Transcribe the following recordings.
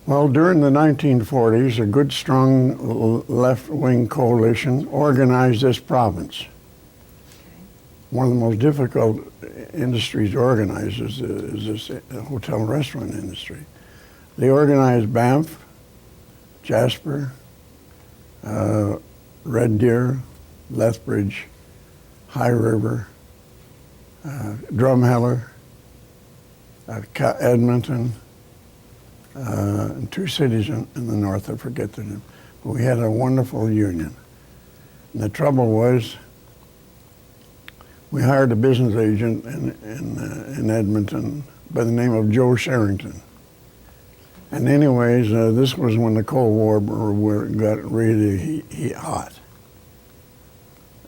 Well, during the 1940s, a good, strong left-wing coalition organized this province. One of the most difficult industries to organize is this hotel restaurant industry. They organized Banff, Jasper, Red Deer, Lethbridge, High River, Drumheller, Edmonton, and two cities in the north, I forget the name. But we had a wonderful union. And the trouble was, we hired a business agent in Edmonton by the name of Joe Sherrington. And anyways, this was when the Cold War got really hot.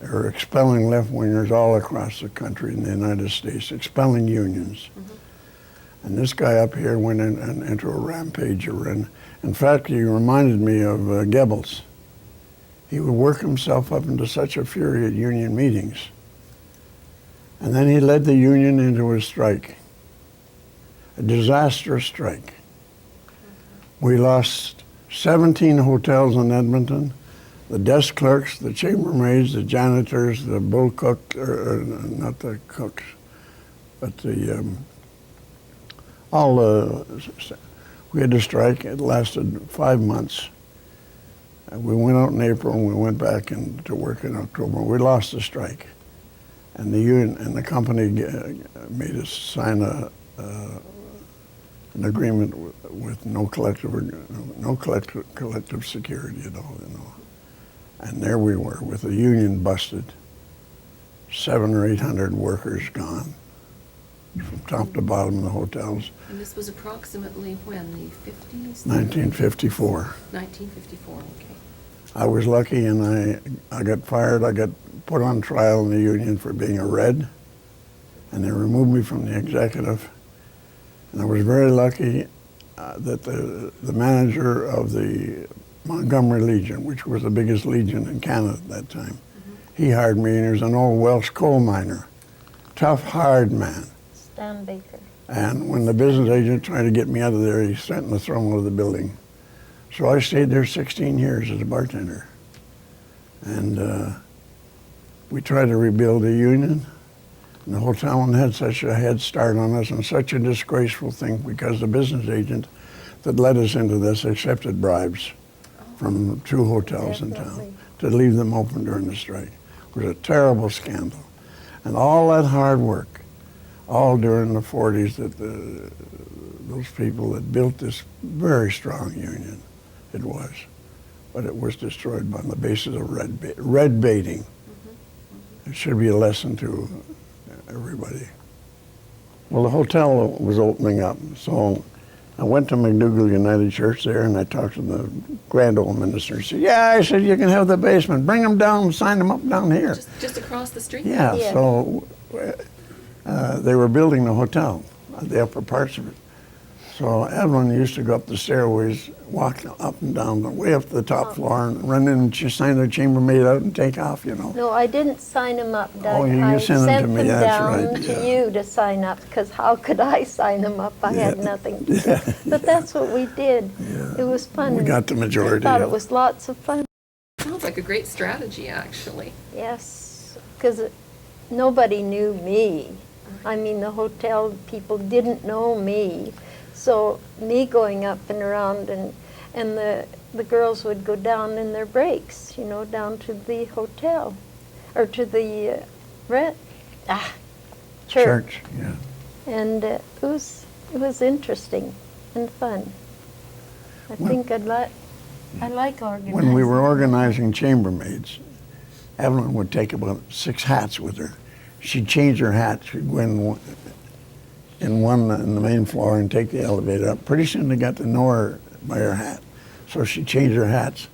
They were expelling left-wingers all across the country in the United States, expelling unions. Mm-hmm. And this guy up here went into a rampage. In fact, he reminded me of Goebbels. He would work himself up into such a fury at union meetings. And then he led the union into a strike, a disastrous strike. We lost 17 hotels in Edmonton, the desk clerks, the chambermaids, the janitors, the bull cook, not the cooks, but we had to strike. It lasted 5 months. We went out in April and we went back to work in October. We lost the strike. And the union and the company made us sign an agreement with no collective security at all, you know. And there we were with the union busted, 700 or 800 workers gone, from top to bottom of the hotels. And this was approximately when, the 50s? 1954. 1954, okay. I was lucky and I got fired. I got put on trial in the union for being a Red, and they removed me from the executive. And I was very lucky that the manager of the Montgomery Legion, which was the biggest legion in Canada at that time, he hired me, and he was an old Welsh coal miner, tough, hard man. Stan Baker. And when the business agent tried to get me out of there, he threatened to throw me out of the building. So I stayed there 16 years as a bartender. And we tried to rebuild the union. And the hotel had such a head start on us and such a disgraceful thing because the business agent that led us into this accepted bribes from 2 hotels in town to leave them open during the strike. It was a terrible scandal. And all that hard work, all during the 40s, that those people that built this very strong union, it was. But it was destroyed on the basis of red baiting. It should be a lesson to everybody. Well, the hotel was opening up, so I went to McDougall United Church there, and I talked to the grand old minister. He said, "Yeah," I said, "you can have the basement. Bring them down and sign them up down here." Just across the street? Yeah, Yeah. so they were building the hotel, the upper parts of it. So Evelyn used to go up the stairways, walk up and down, way up to the top floor, and run in and just sign their chambermaid out and take off, you know. No, I didn't sign them up, Doug. Oh, you sent them to me, that's down right, to yeah. you to sign up, because how could I sign them up? I had nothing to say. But that's what we did. It was fun. We got the majority. I thought it was lots of fun. Sounds like a great strategy, actually. Yes, because nobody knew me. I mean, the hotel people didn't know me. So me going up and around, and the girls would go down in their breaks, you know, down to the hotel, or to the church. Yeah. And it was interesting and fun. I think I like organizing. When we were organizing chambermaids, Evelyn would take about 6 hats with her. She'd change her hat. She'd go in the main floor and take the elevator up. Pretty soon they got to know her by her hat. So she changed her hats.